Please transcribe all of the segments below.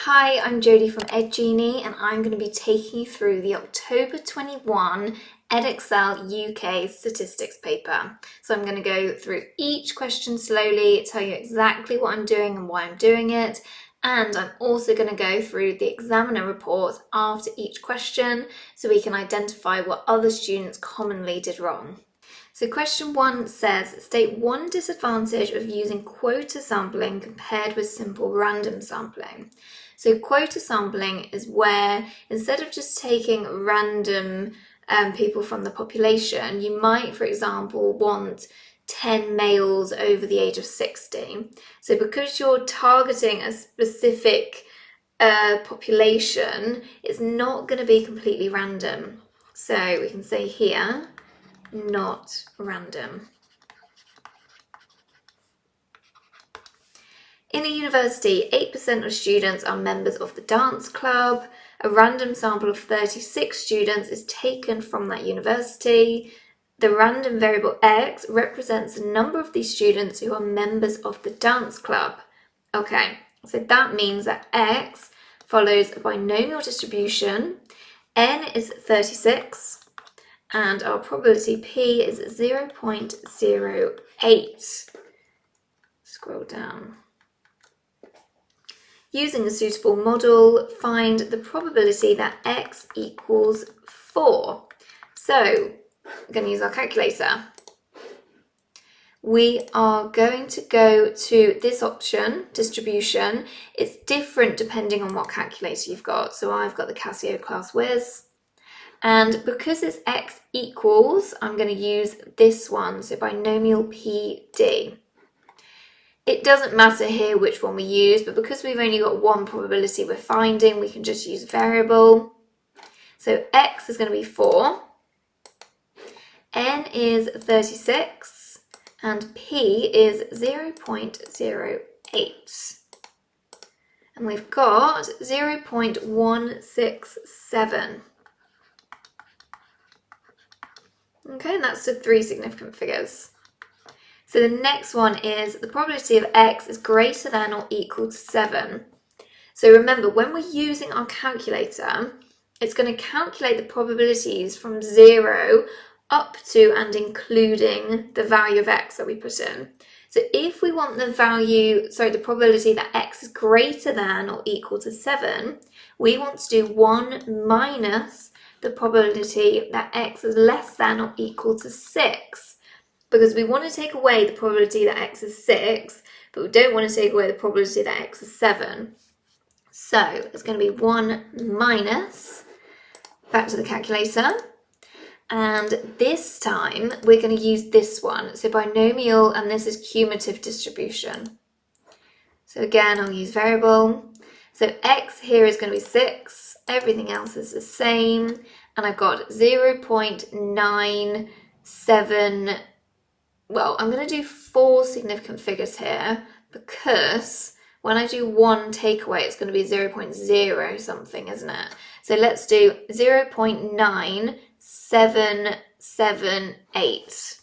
Hi, I'm Jodie from EdGenie and I'm going to be taking you through the October 21 Edexcel UK statistics paper. So I'm going to go through each question slowly, tell you exactly what I'm doing and why I'm doing it, and I'm also going to go through the examiner report after each question so we can identify what other students commonly did wrong. So question 1 says, state one disadvantage of using quota sampling compared with simple random sampling. So quota sampling is where instead of just taking random people from the population, you might, for example, want 10 males over the age of 60. So because you're targeting a specific population, it's not going to be completely random. So we can say here, not random. In a university, 8% of students are members of the dance club. A random sample of 36 students is taken from that university. The random variable x represents the number of these students who are members of the dance club. Okay, so that means that x follows a binomial distribution. N is 36. And our probability P is 0.08. Scroll down. Using a suitable model, find the probability that x equals 4. So, we're going to use our calculator. We are going to go to this option, distribution. It's different depending on what calculator you've got. So I've got the Casio Class Whiz. And because it's x equals, I'm going to use this one, so binomial PD. It doesn't matter here which one we use, but because we've only got one probability we're finding, we can just use variable. So x is going to be 4, n is 36, and p is 0.08. And we've got 0.167. Okay, and that's the 3 significant figures. So the next one is the probability of x is greater than or equal to 7. So remember, when we're using our calculator, it's going to calculate the probabilities from 0 up to and including the value of x that we put in. So if we want the probability that x is greater than or equal to 7, we want to do 1 minus the probability that x is less than or equal to 6. Because we want to take away the probability that x is 6, but we don't want to take away the probability that x is 7. So it's going to be 1 minus, back to the calculator, and this time we're going to use this one. So binomial, and this is cumulative distribution. So again, I'll use variable. So x here is going to be 6, everything else is the same, and I've got 0.97. Well, I'm going to do 4 significant figures here because when I do one takeaway, it's going to be 0.0 something, isn't it? So let's do 0.9778.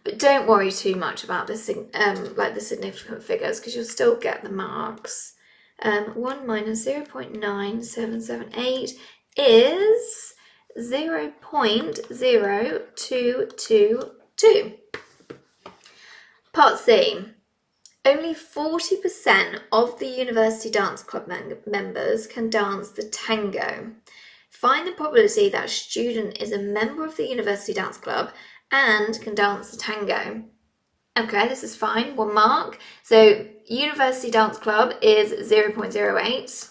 But don't worry too much about the significant figures because you'll still get the marks. 1 minus 0.9778 is 0.0222. Part C. Only 40% of the University Dance Club members can dance the tango. Find the probability that a student is a member of the University Dance Club and can dance the tango. Okay, this is fine, 1 mark. So University Dance Club is 0.08.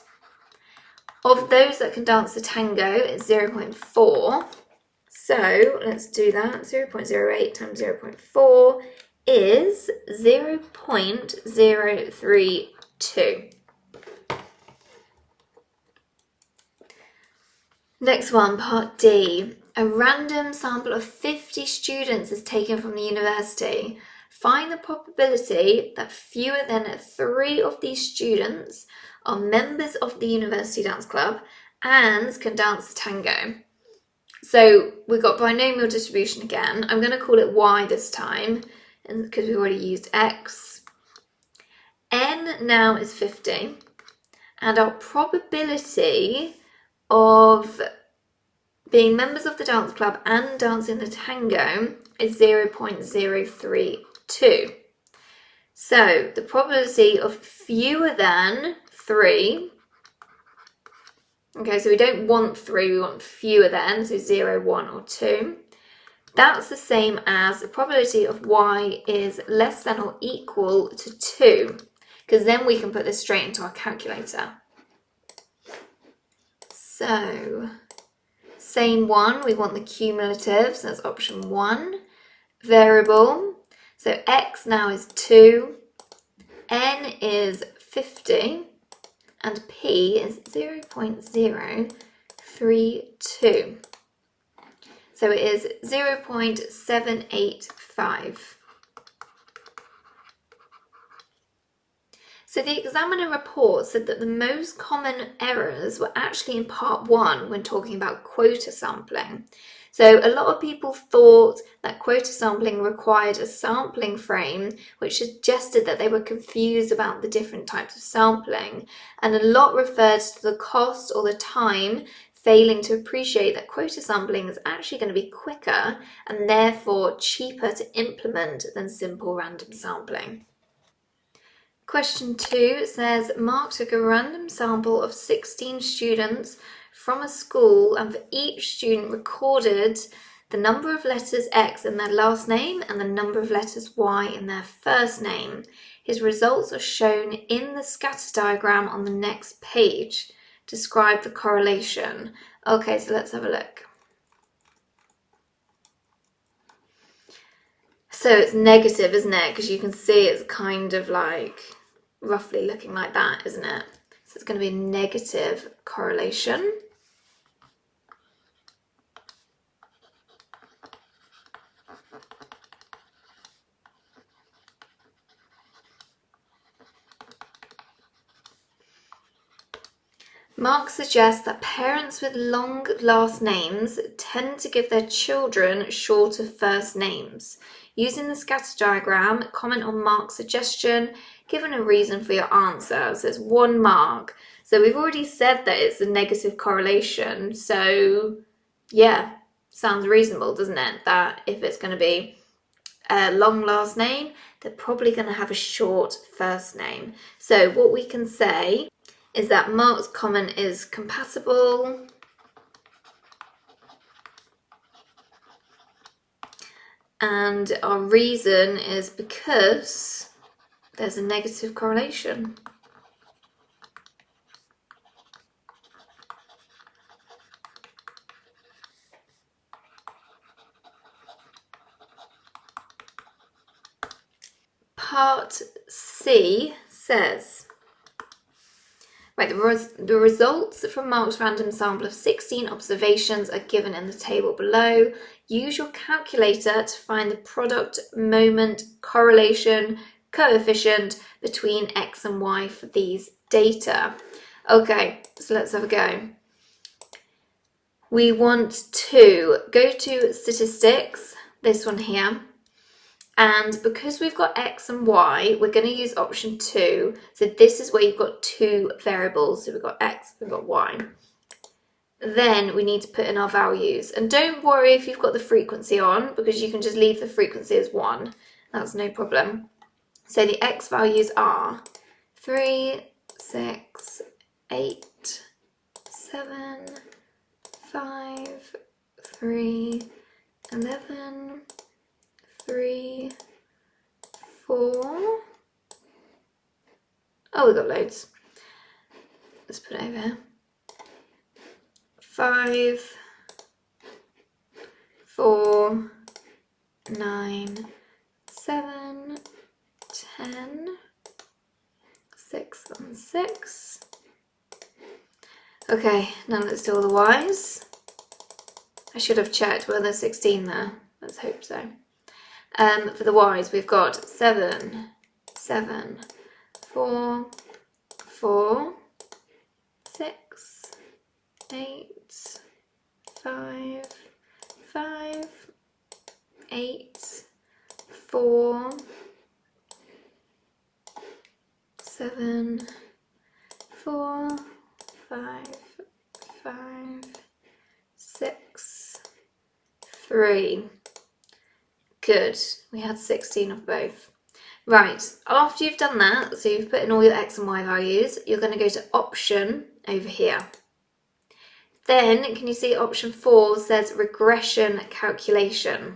Of those that can dance the tango, it's 0.4. So let's do that. 0.08 times 0.4 is 0.032. Next one, part D. A random sample of 50 students is taken from the university. Find the probability that fewer than 3 of these students are members of the University Dance Club and can dance the tango. So we've got binomial distribution again. I'm going to call it y this time. and because we've already used x. N now is 50, and our probability of being members of the dance club and dancing the tango is 0.032. So the probability of fewer than 3, okay, so we don't want 3, we want fewer than, so 0, 1 or 2. That's the same as the probability of y is less than or equal to 2, because then we can put this straight into our calculator. So, same one, we want the cumulative, so that's option 1. Variable, so x now is 2, n is 50, and p is 0.032. So it is 0.785. So the examiner report said that the most common errors were actually in part 1 when talking about quota sampling. So a lot of people thought that quota sampling required a sampling frame, which suggested that they were confused about the different types of sampling, and a lot referred to the cost or the time, failing to appreciate that quota sampling is actually going to be quicker and therefore cheaper to implement than simple random sampling. Question 2 says, Mark took a random sample of 16 students from a school and for each student recorded the number of letters X in their last name and the number of letters Y in their first name. His results are shown in the scatter diagram on the next page. Describe the correlation. Okay, so let's have a look. So it's negative, isn't it? Because you can see it's kind of like roughly looking like that, isn't it? So it's going to be a negative correlation. Mark suggests that parents with long last names tend to give their children shorter first names. Using the scatter diagram, comment on Mark's suggestion, given a reason for your answer. So it's 1 mark. So we've already said that it's a negative correlation. So yeah, sounds reasonable, doesn't it? That if it's going to be a long last name, they're probably going to have a short first name. So what we can say is that Mark's comment is compatible and our reason is because there's a negative correlation. Part C says, right, the results from Mark's random sample of 16 observations are given in the table below. Use your calculator to find the product, moment, correlation, coefficient between X and Y for these data. Okay, so let's have a go. We want to go to statistics, this one here. And because we've got X and Y, we're going to use option 2. So this is where you've got 2 variables. So we've got X, we've got Y. Then we need to put in our values. And don't worry if you've got the frequency on, because you can just leave the frequency as 1. That's no problem. So the X values are 3, 6, 8, 7, 5, 3, 11, 3, 4. Oh, we've got loads. Let's put it over here. 5, 4, 9, 7, 10, 6 and 6. Okay, now let's do all the Y's. I should have checked, were there 16 there? Let's hope so. For the Y's, we've got 7, 7, 4, 4, 6, 8, 5, 5, 8, 4, 7, 4, 5, 5, 6, 3. Good. We had 16 of both. Right, after you've done that, so you've put in all your x and y values, you're going to go to option over here. Then, can you see option 4 says regression calculation?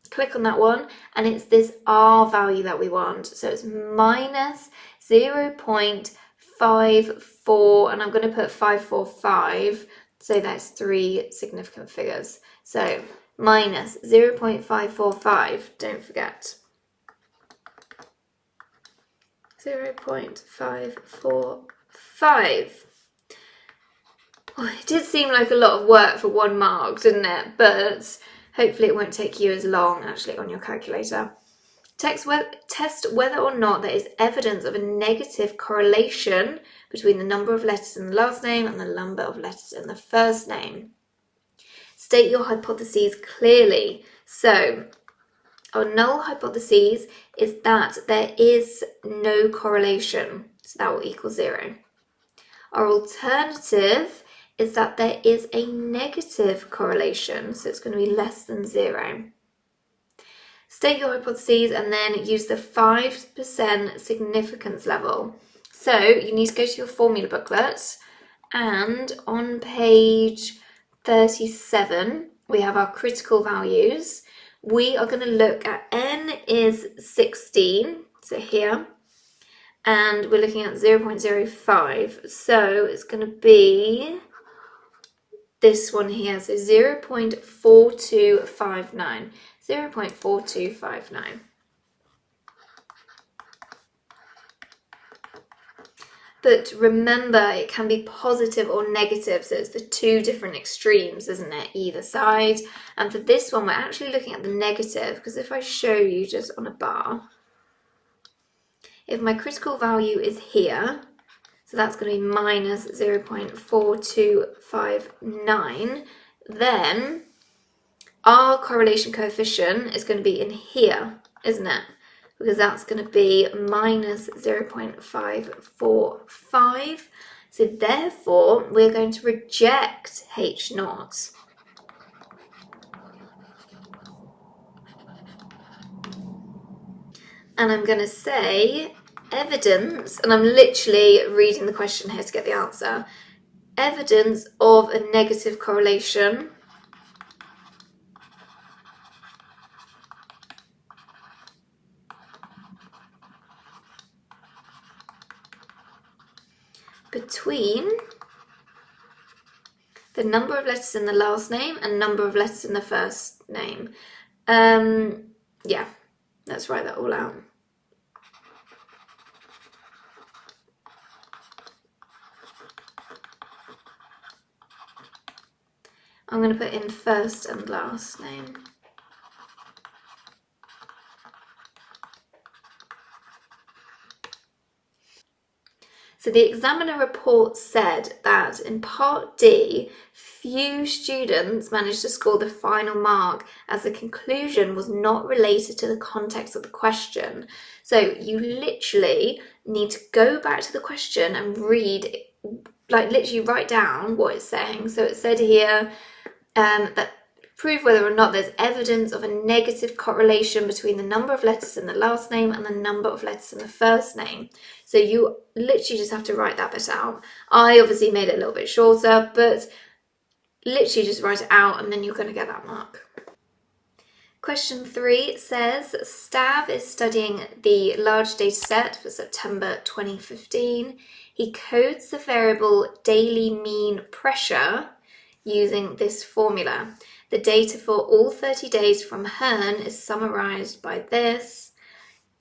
Click on that one, and it's this R value that we want. So it's minus 0.54, and I'm going to put 545, so that's 3 significant figures. So minus 0.545, don't forget. 0.545. Oh, it did seem like a lot of work for 1 mark, didn't it? But hopefully it won't take you as long actually on your calculator. Test whether or not there is evidence of a negative correlation between the number of letters in the last name and the number of letters in the first name. State your hypotheses clearly. So our null hypothesis is that there is no correlation, so that will equal 0. Our alternative is that there is a negative correlation, so it's going to be less than 0. State your hypotheses and then use the 5% significance level. So you need to go to your formula booklet, and on page 37 we have our critical values. We are going to look at n is 16, so here, and we're looking at 0.05, so it's going to be this one here, so 0.4259, 0.4259. But remember, it can be positive or negative, so it's the 2 different extremes, isn't it, either side. And for this one, we're actually looking at the negative, because if I show you just on a bar, if my critical value is here, so that's going to be minus 0.4259, then our correlation coefficient is going to be in here, isn't it? Because that's going to be minus 0.545. So therefore, we're going to reject H naught. And I'm going to say evidence, and I'm literally reading the question here to get the answer, evidence of a negative correlation between the number of letters in the last name and number of letters in the first name. Yeah, let's write that all out. I'm going to put in first and last name. So the examiner report said that in part D, few students managed to score the final mark as the conclusion was not related to the context of the question. So you literally need to go back to the question and read, like literally write down what it's saying. So it said here that prove whether or not there's evidence of a negative correlation between the number of letters in the last name and the number of letters in the first name. So you literally just have to write that bit out. I obviously made it a little bit shorter, but literally just write it out and then you're going to get that mark. Question 3 says, Stav is studying the large data set for September 2015. He codes the variable daily mean pressure using this formula. The data for all 30 days from Hearn is summarized by this.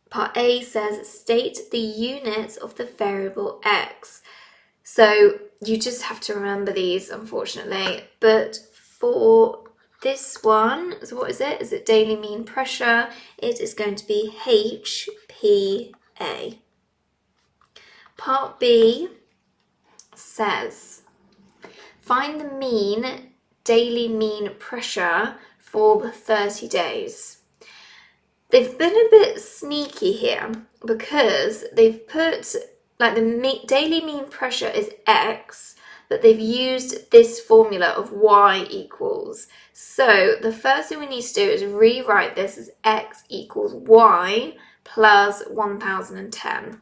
Part A says, state the units of the variable x. So you just have to remember these, unfortunately. But for this one, so what is it? Is it daily mean pressure? It is going to be HPA. Part B says, find the daily mean pressure for the 30 days. They've been a bit sneaky here because they've put, like, the daily mean pressure is X, but they've used this formula of Y equals. So the first thing we need to do is rewrite this as X equals Y plus 1010.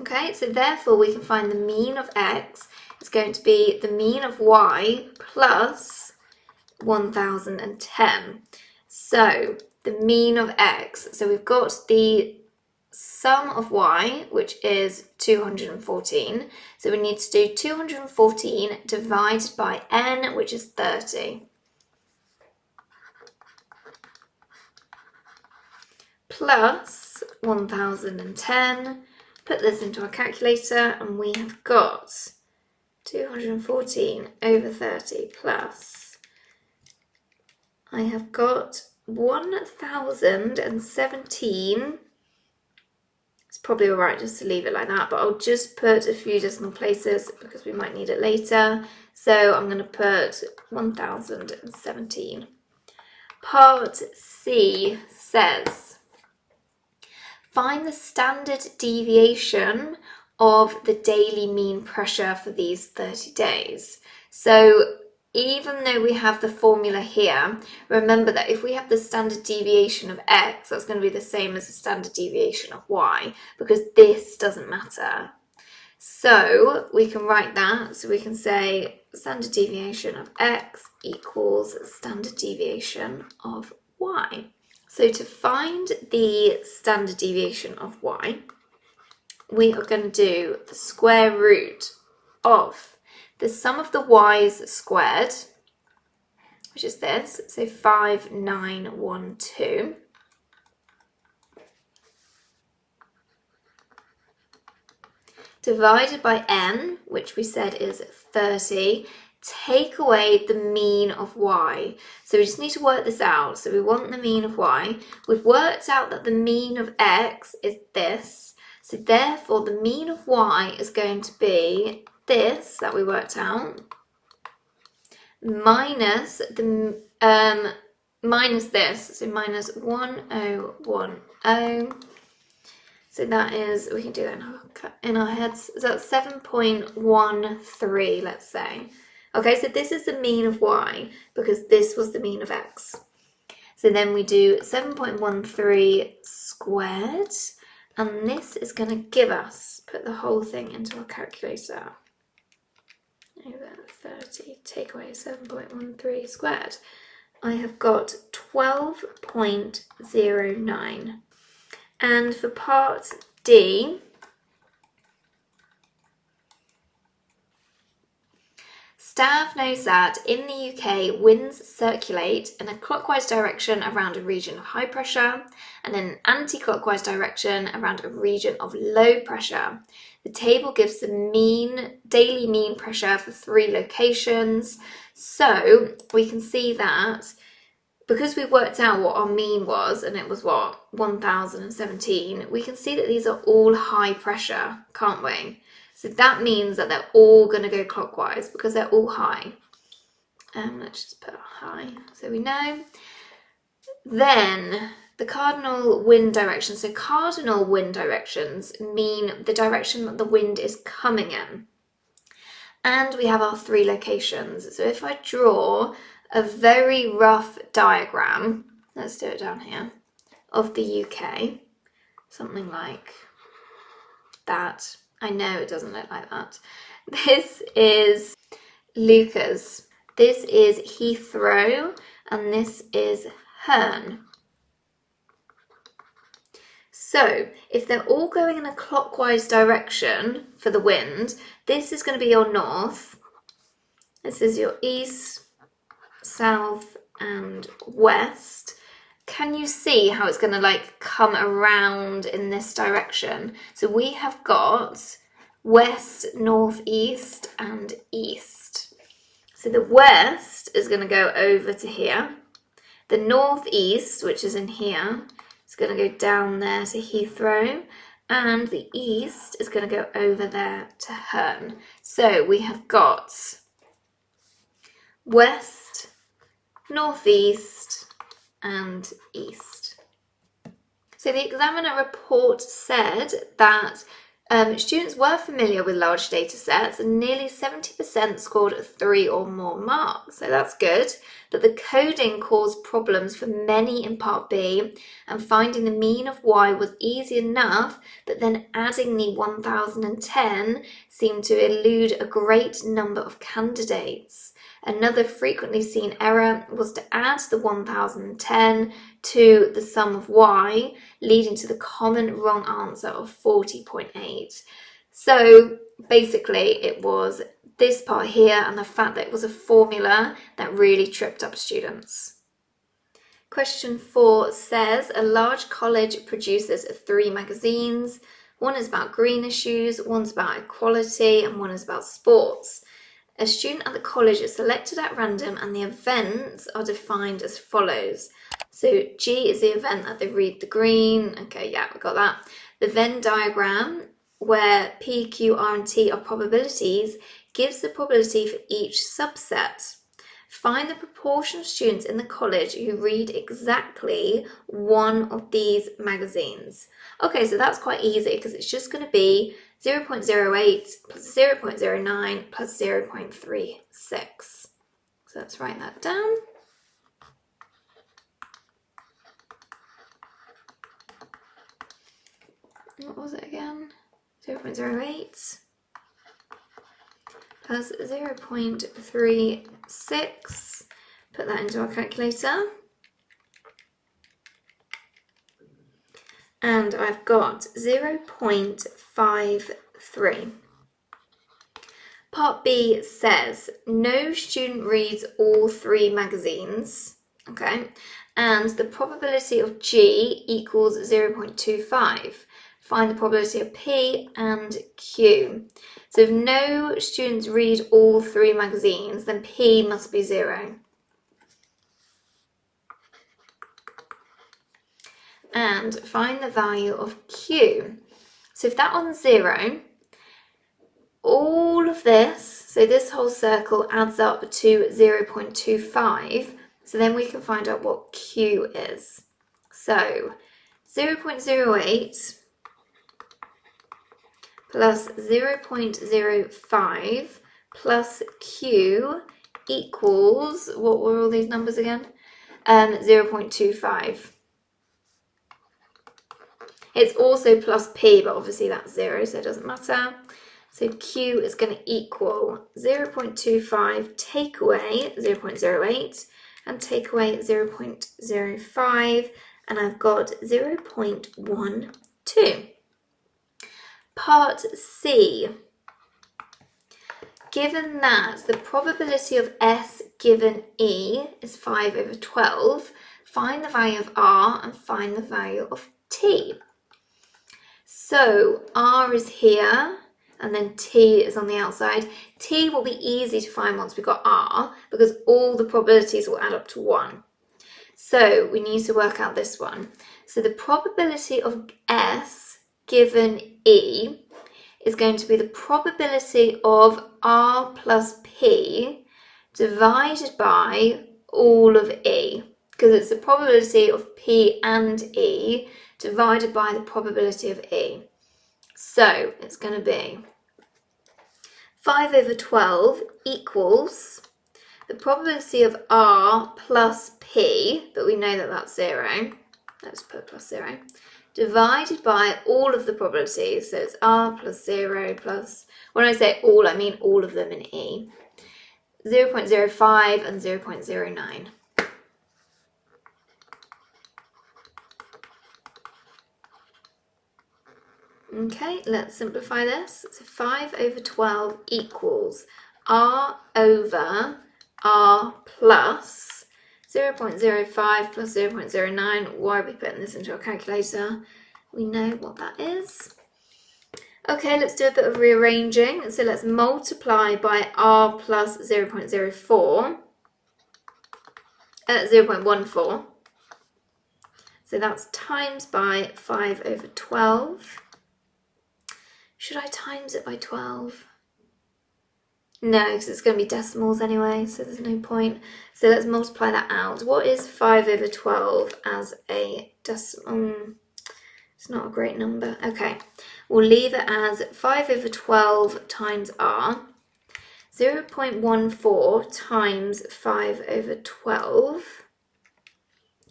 Okay, so therefore we can find the mean of X is going to be the mean of Y plus 1010. So the mean of X, so we've got the sum of Y, which is 214. So we need to do 214 divided by N, which is 30. Plus 1010. Put this into our calculator and we have got 214 over 30 plus, I have got 1017. It's probably alright just to leave it like that, but I'll just put a few decimal places because we might need it later. So I'm going to put 1017. Part C says, find the standard deviation of the daily mean pressure for these 30 days. So even though we have the formula here, remember that if we have the standard deviation of X, that's going to be the same as the standard deviation of Y, because this doesn't matter. So we can write that, so we can say standard deviation of X equals standard deviation of Y. So to find the standard deviation of Y, we are going to do the square root of the sum of the y's squared, which is this, so 5912, divided by n, which we said is 30, take away the mean of y. So we just need to work this out. So we want the mean of y. We've worked out that the mean of x is this. So therefore the mean of y is going to be this that we worked out minus the minus this, so minus 1010. So that is, we can do that in our heads, so that's 7.13, let's say. Okay, so this is the mean of y because this was the mean of x. So then we do 7.13 squared, and this is going to give us, put the whole thing into our calculator, over 30, take away 7.13 squared. I have got 12.09. And for part D, Stav knows that in the UK, winds circulate in a clockwise direction around a region of high pressure and in an anti-clockwise direction around a region of low pressure. The table gives the daily mean pressure for 3 locations. So we can see that because we worked out what our mean was, and it was what, 1017, we can see that these are all high pressure, can't we? So that means that they're all going to go clockwise because they're all high. Let's just put high so we know. Then the cardinal wind direction. So cardinal wind directions mean the direction that the wind is coming in. And we have our 3 locations. So if I draw a very rough diagram, let's do it down here, of the UK, something like that. I know it doesn't look like that. This is Lucas, this is Heathrow, and this is Herne. So if they're all going in a clockwise direction for the wind, this is going to be your north, this is your east, south and west. Can you see how it's going to like come around in this direction? So we have got west, northeast and east. So the west is going to go over to here. The northeast, which is in here, is going to go down there to Heathrow, and the east is going to go over there to Herne. So we have got west, northeast, and east. So the examiner report said that students were familiar with large data sets and nearly 70% scored 3 or more marks. So that's good. That the coding caused problems for many in Part B, and finding the mean of y was easy enough, but then adding the 1010 seemed to elude a great number of candidates. Another frequently seen error was to add the 1010 to the sum of y, leading to the common wrong answer of 40.8. So basically it was this part here and the fact that it was a formula that really tripped up students. Question 4 says a large college produces 3 magazines. One is about green issues, one's about equality, and one is about sports. A student at the college is selected at random and the events are defined as follows. So G is the event that they read the green. Okay, yeah, we got that. The Venn diagram, where P, Q, R, and T are probabilities, gives the probability for each subset. Find the proportion of students in the college who read exactly one of these magazines. Okay, so that's quite easy because it's just going to be 0.08 plus 0.09 plus 0.36. So let's write that down. What was it again? 0.08 plus 0.36. Put that into our calculator. And I've got 0.53. Part B says no student reads all 3 magazines, okay, and the probability of G equals 0.25. Find the probability of P and Q. So if no students read all 3 magazines, then P must be 0. And find the value of Q. So if that one's 0, all of this, so this whole circle adds up to 0.25, so then we can find out what Q is. So 0.08 plus 0.05 plus Q equals, what were all these numbers again? 0.25. It's also plus P, but obviously that's 0, so it doesn't matter. So Q is going to equal 0.25 take away 0.08 and take away 0.05, and I've got 0.12. Part C. Given that the probability of S given E is 5 over 12, find the value of R and find the value of T. So R is here, and then T is on the outside. T will be easy to find once we've got R, because all the probabilities will add up to 1. So we need to work out this one. So the probability of S given E is going to be the probability of R plus P divided by all of E, because it's the probability of P and E divided by the probability of E. So it's going to be 5 over 12 equals the probability of R plus P, but we know that that's 0. Let's put plus 0. Divided by all of the probabilities. So it's R plus 0 plus, when I say all, I mean all of them in E. 0.05 and 0.09. Okay, let's simplify this. So 5 over 12 equals R over R plus 0.05 plus 0.09. Why are we putting this into our calculator? We know what that is. Okay, let's do a bit of rearranging. So let's multiply by R plus 0.04, 0.14. So that's times by 5 over 12. Should I times it by 12? No, because it's going to be decimals anyway, so there's no point. So let's multiply that out. What is 5 over 12 as a decimal? It's not a great number. Okay, we'll leave it as 5 over 12 times r. 0.14 times 5 over 12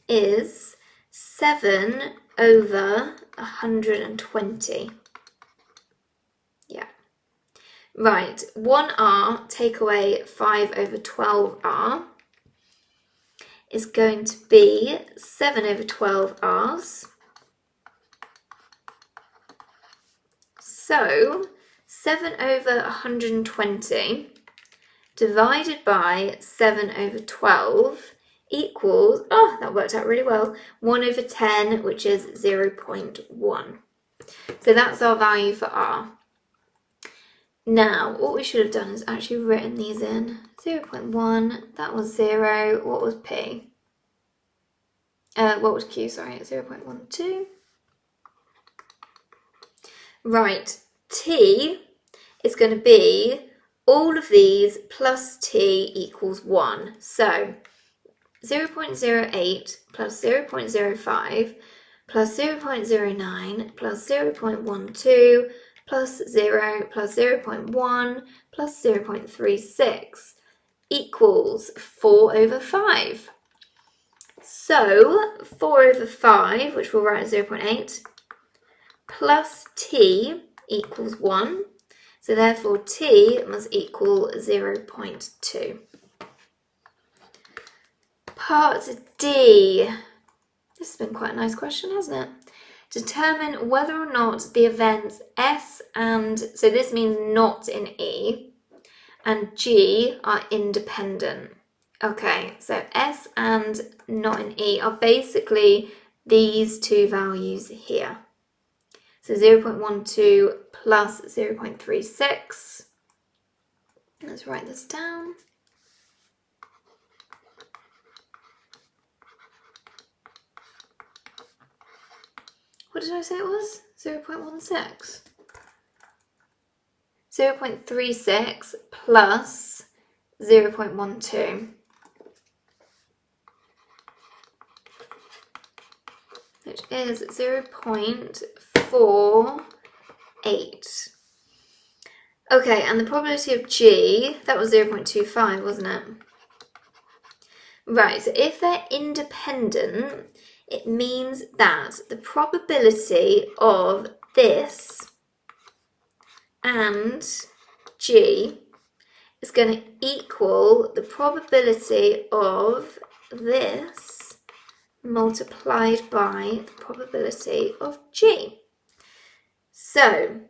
is 7 over 120. Yeah. Right, 1r take away 5 over 12r is going to be 7 over 12 r's. So 7 over 120 divided by 7 over 12 equals, oh, that worked out really well, 1 over 10, which is 0.1. So that's our value for r. Now, what we should have done is actually written these in. 0.1, that was 0. What was p? What was q, sorry, 0.12. Right, t is going to be all of these plus t equals 1. So 0.08 plus 0.05 plus 0.09 plus 0.12 plus 0 plus 0.1 plus 0.36 equals 4 over 5. So 4 over 5, which we'll write as 0.8, plus t equals 1. So therefore t must equal 0.2. Part D. This has been quite a nice question, hasn't it? Determine whether or not the events S and, so this means not in E, and G are independent. Okay, so S and not in E are basically these two values here. So 0.12 plus 0.36. Let's write this down. What did I say it was? 0.16. 0.36 plus 0.12. Which is 0.48. Okay, and the probability of G, that was 0.25, wasn't it? Right, so if they're independent, it means that the probability of this and G is going to equal the probability of this multiplied by the probability of G. So,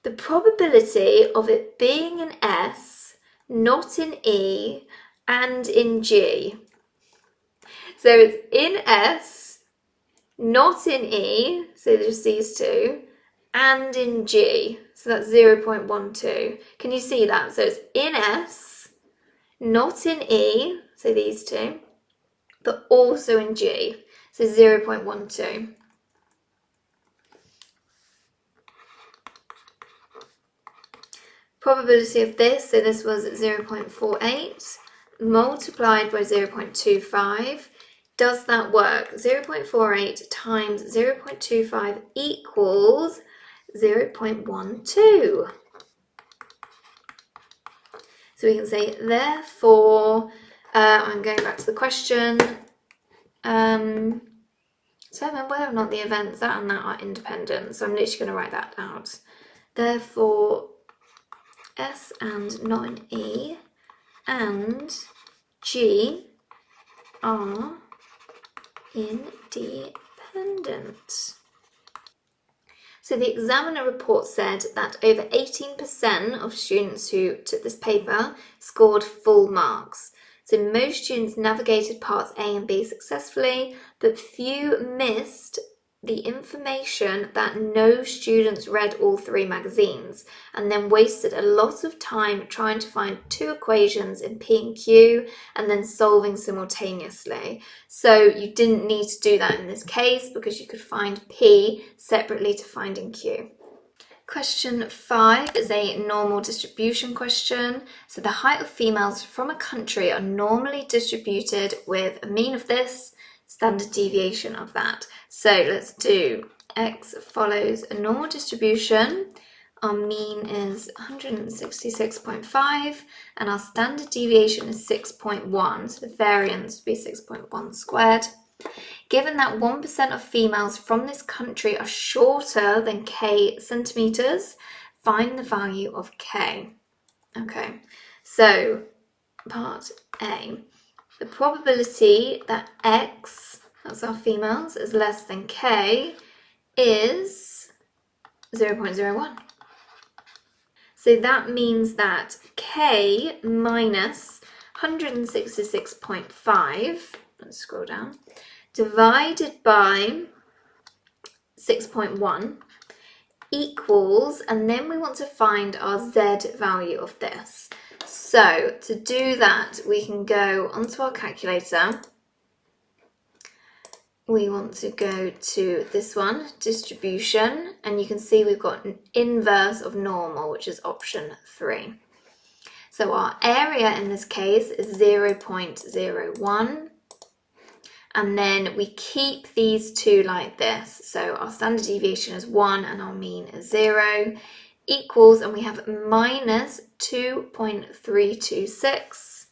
the probability of it being in S, not in E, and in G. So it's in S, not in E, so just these two, and in G, so that's 0.12. Can you see that? So it's in S, not in E, so these two, but also in G, so 0.12. Probability of this, so this was 0.48, multiplied by 0.25. Does that work? 0.48 times 0.25 equals 0.12. So we can say, therefore, I'm going back to the question, determine whether or not the events that and that are independent. So I'm literally going to write that out. Therefore, S and not an E and G are independent. So the examiner report said that over 18% of students who took this paper scored full marks. So most students navigated parts A and B successfully, but few missed the information that no students read all 3 magazines and then wasted a lot of time trying to find 2 equations in P and Q and then solving simultaneously. So you didn't need to do that in this case because you could find P separately to finding Q. Question 5 is a normal distribution question. So the height of females from a country are normally distributed with a mean of this, standard deviation of that. So let's do x follows a normal distribution. Our mean is 166.5 and our standard deviation is 6.1. So the variance would be 6.1 squared. Given that 1% of females from this country are shorter than k centimetres, find the value of k. Okay, so part A. The probability that x, that's our females, is less than k is 0.01. So that means that k minus 166.5, let's scroll down, divided by 6.1 equals, and then we want to find our z value of this. So to do that, we can go onto our calculator. We want to go to this one, distribution, and you can see we've got an inverse of normal, which is option 3. So our area in this case is 0.01. And then we keep these two like this. So our standard deviation is 1 and our mean is 0, equals, and we have minus 2.326.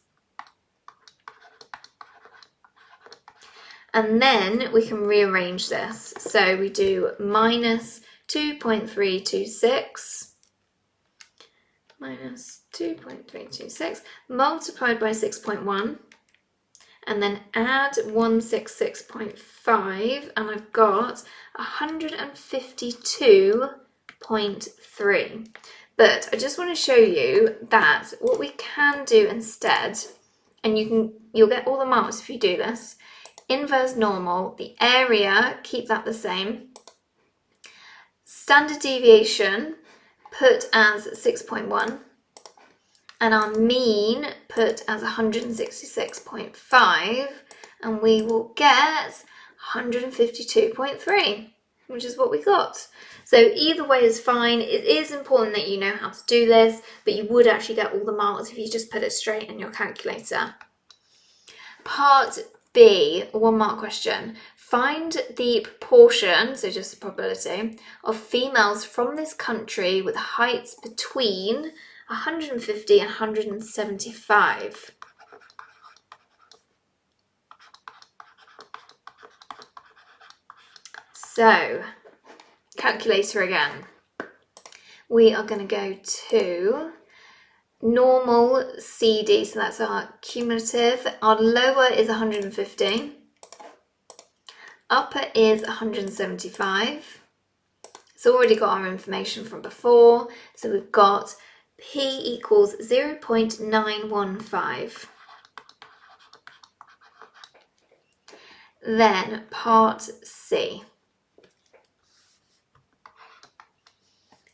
And then we can rearrange this. So we do minus 2.326 multiplied by 6.1. And then add 166.5, and I've got 152.3. But I just want to show you that what we can do instead, and you'll get all the marks if you do this, inverse normal, the area, keep that the same. Standard deviation, put as 6.1. And our mean put as 166.5, and we will get 152.3, which is what we got. So either way is fine. It is important that you know how to do this, but you would actually get all the marks if you just put it straight in your calculator. Part B, 1 mark question. Find the proportion, so just the probability, of females from this country with heights between 150 and 175. So, calculator again. We are going to go to normal CD, so that's our cumulative. Our lower is 150. Upper is 175. It's already got our information from before, so we've got P equals 0.915. Then part C.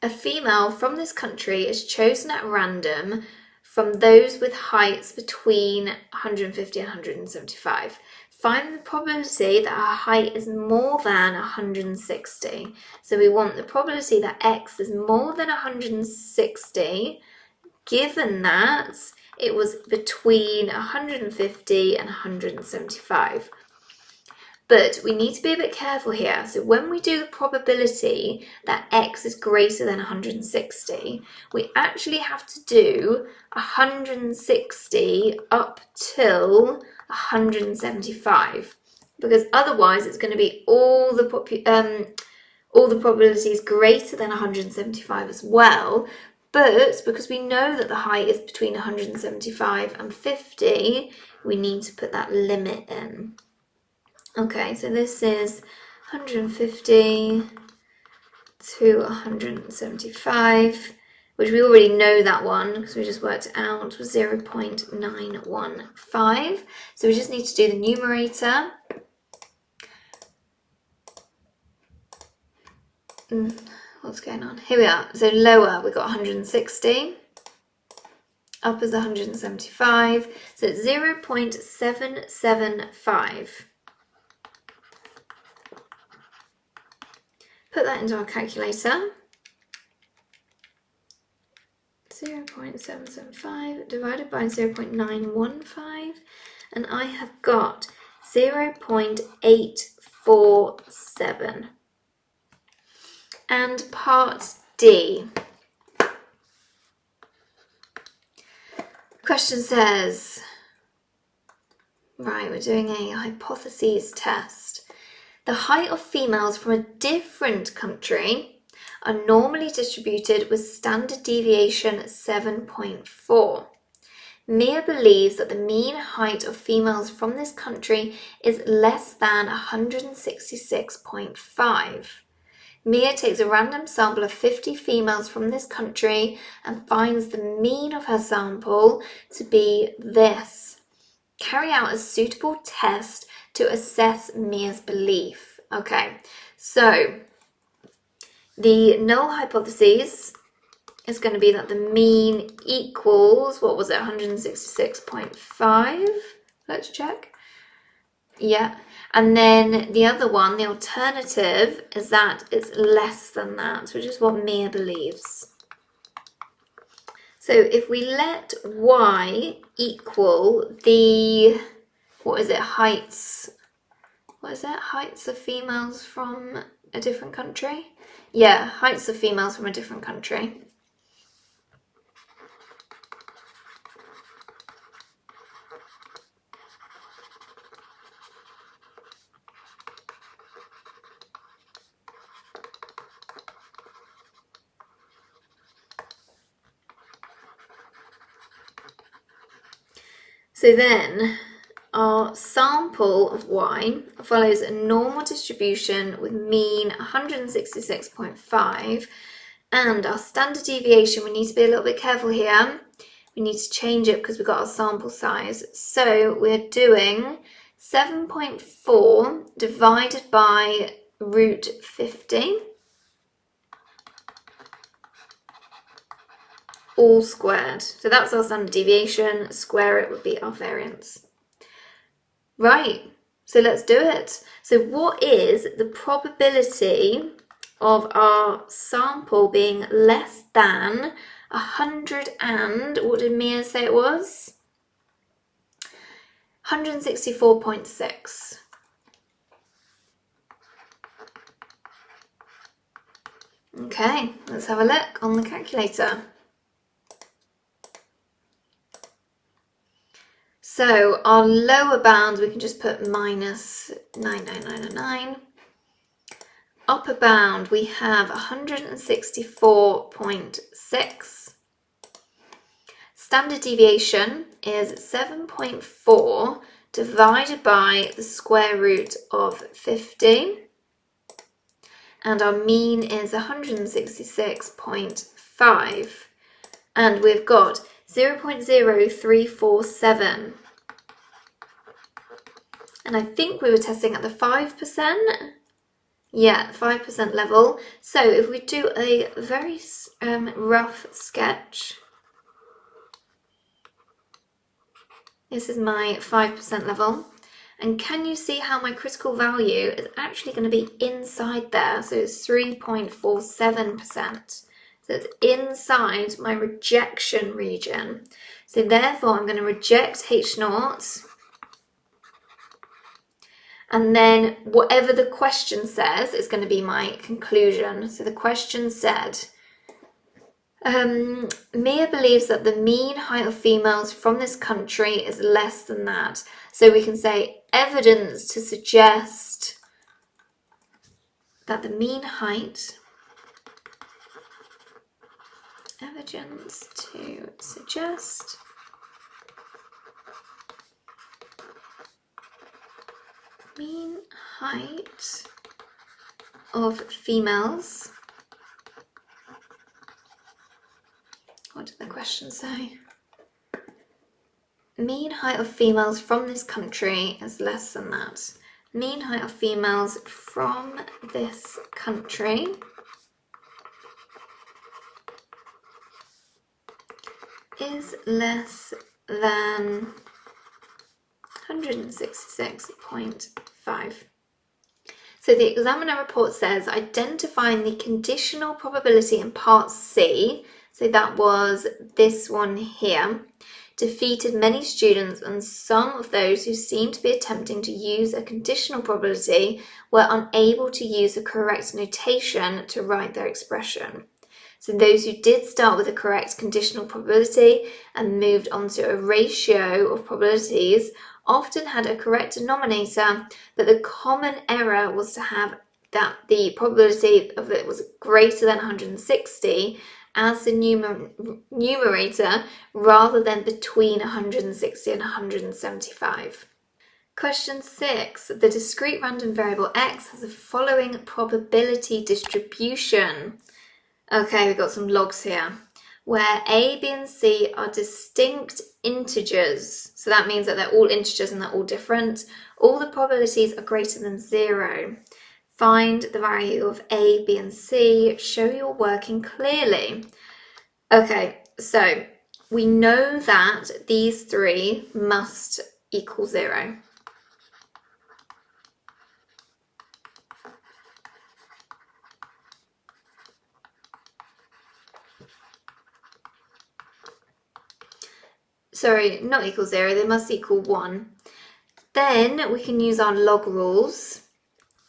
A female from this country is chosen at random from those with heights between 150 and 175. Find the probability that her height is more than 160. So we want the probability that x is more than 160, given that it was between 150 and 175. But we need to be a bit careful here. So when we do the probability that x is greater than 160, we actually have to do 160 up till 175, because otherwise it's going to be all the probabilities greater than 175 as well. But because we know that the height is between 175 and 50, we need to put that limit in. Okay, so this is 150 to 175, which we already know that one because we just worked it out, was 0.915. So we just need to do the numerator. What's going on? Here we are. So lower, we got 160. Up is 175. So it's 0.775. Put that into our calculator. 0.775 divided by 0.915, and I have got 0.847. And part D. Question says, right, we're doing a hypotheses test. The height of females from a different country are normally distributed with standard deviation 7.4. Mia believes that the mean height of females from this country is less than 166.5. Mia takes a random sample of 50 females from this country and finds the mean of her sample to be this. Carry out a suitable test to assess Mia's belief. Okay, so the null hypothesis is going to be that the mean equals, what was it, 166.5? Let's check. Yeah. And then the other one, the alternative, is that it's less than that, which is what Mia believes. So if we let y equal the, heights of females from a different country? Yeah, heights of females from a different country. So then our sample of y follows a normal distribution with mean 166.5, and our standard deviation, we need to be a little bit careful here. We need to change it because we've got our sample size. So we're doing 7.4 divided by root 50. All squared. So that's our standard deviation. Square it would be our variance. Right, so let's do it. So what is the probability of our sample being less than 100 and, what did Mia say it was? 164.6. Okay, let's have a look on the calculator. So our lower bound, we can just put minus 99999. Upper bound, we have 164.6. Standard deviation is 7.4 divided by the square root of 50. And our mean is 166.5. And we've got 0.0347. And I think we were testing at the 5%. Yeah, 5% level. So if we do a very rough sketch, this is my 5% level. And can you see how my critical value is actually going to be inside there? So it's 3.47%. So it's inside my rejection region. So therefore I'm going to reject H0. And then whatever the question says is going to be my conclusion. So the question said, Mia believes that the mean height of females from this country is less than that. So we can say evidence to suggest that the mean height, evidence to suggest mean height of females. What did the question say? Mean height of females from this country is less than that. Mean height of females from this country is less than 166.5. So the examiner report says identifying the conditional probability in part C, so that was this one here, defeated many students, and some of those who seemed to be attempting to use a conditional probability were unable to use the correct notation to write their expression. So those who did start with the correct conditional probability and moved on to a ratio of probabilities often had a correct denominator, but the common error was to have that the probability of it was greater than 160 as the numerator rather than between 160 and 175. Question 6. The discrete random variable x has the following probability distribution. Okay, we've got some logs here, where a, b, and c are distinct integers. So that means that they're all integers and they're all different. All the probabilities are greater than 0. Find the value of a, b, and c. Show you're working clearly. Okay, so we know that these three must equal 0. Sorry, not equal 0, they must equal 1. Then we can use our log rules.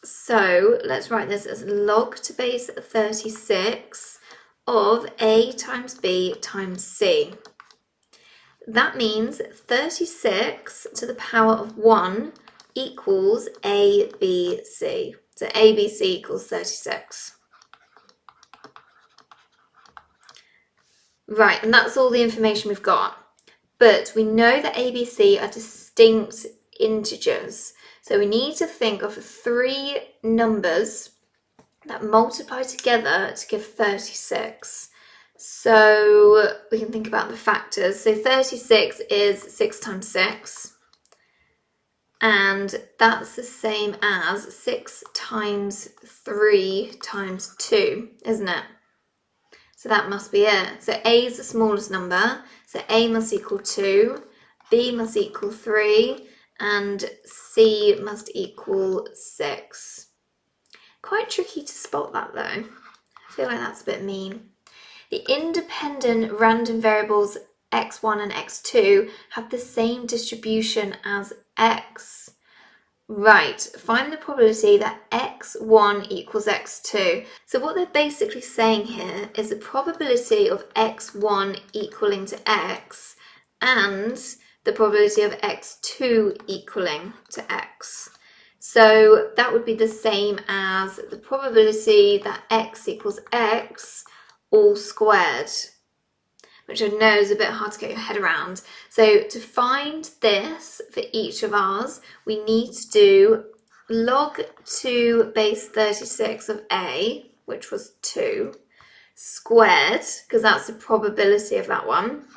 So let's write this as log to base 36 of a times b times c. That means 36 to the power of 1 equals ABC. So ABC equals 36. Right, and that's all the information we've got. But we know that ABC are distinct integers. So we need to think of 3 numbers that multiply together to give 36. So we can think about the factors. So 36 is 6 times 6. And that's the same as 6 times 3 times 2, isn't it? So that must be it. So A is the smallest number. So A must equal 2, B must equal 3, and C must equal 6. Quite tricky to spot that though. I feel like that's a bit mean. The independent random variables x1 and x2 have the same distribution as x. Right, find the probability that x1 equals x2. So what they're basically saying here is the probability of x1 equaling to x and the probability of x2 equaling to x. So that would be the same as the probability that x equals x all squared, which I know is a bit hard to get your head around. So to find this for each of ours, we need to do log 2 base 36 of A, which was 2, squared, because that's the probability of that one,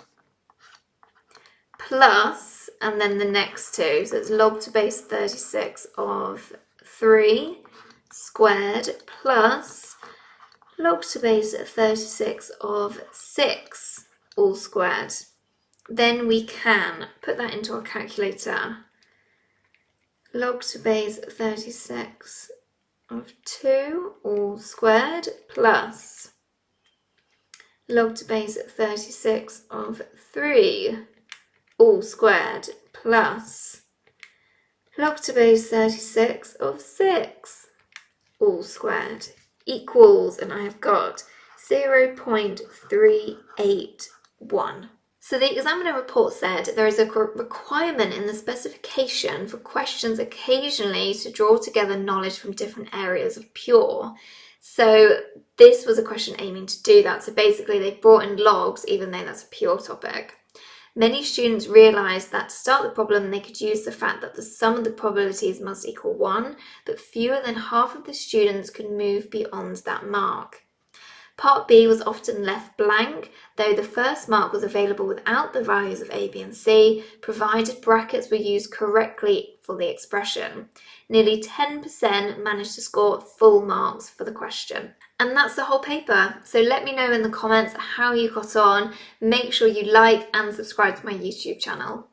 plus, and then the next 2, so it's log 2 base 36 of 3 squared plus log 2 base 36 of 6 all squared. Then we can put that into our calculator. Log 2 base 36 of 2 all squared plus log 2 base 36 of 3 all squared plus log 2 base 36 of 6 all squared equals, and I have got 0.381. So the examiner report said there is a requirement in the specification for questions occasionally to draw together knowledge from different areas of pure. So this was a question aiming to do that. So basically they brought in logs even though that's a pure topic. Many students realised that to start the problem they could use the fact that the sum of the probabilities must equal 1, but fewer than half of the students could move beyond that mark. Part B was often left blank, though the first mark was available without the values of A, B and C, provided brackets were used correctly for the expression. Nearly 10% managed to score full marks for the question. And that's the whole paper. So let me know in the comments how you got on. Make sure you like and subscribe to my YouTube channel.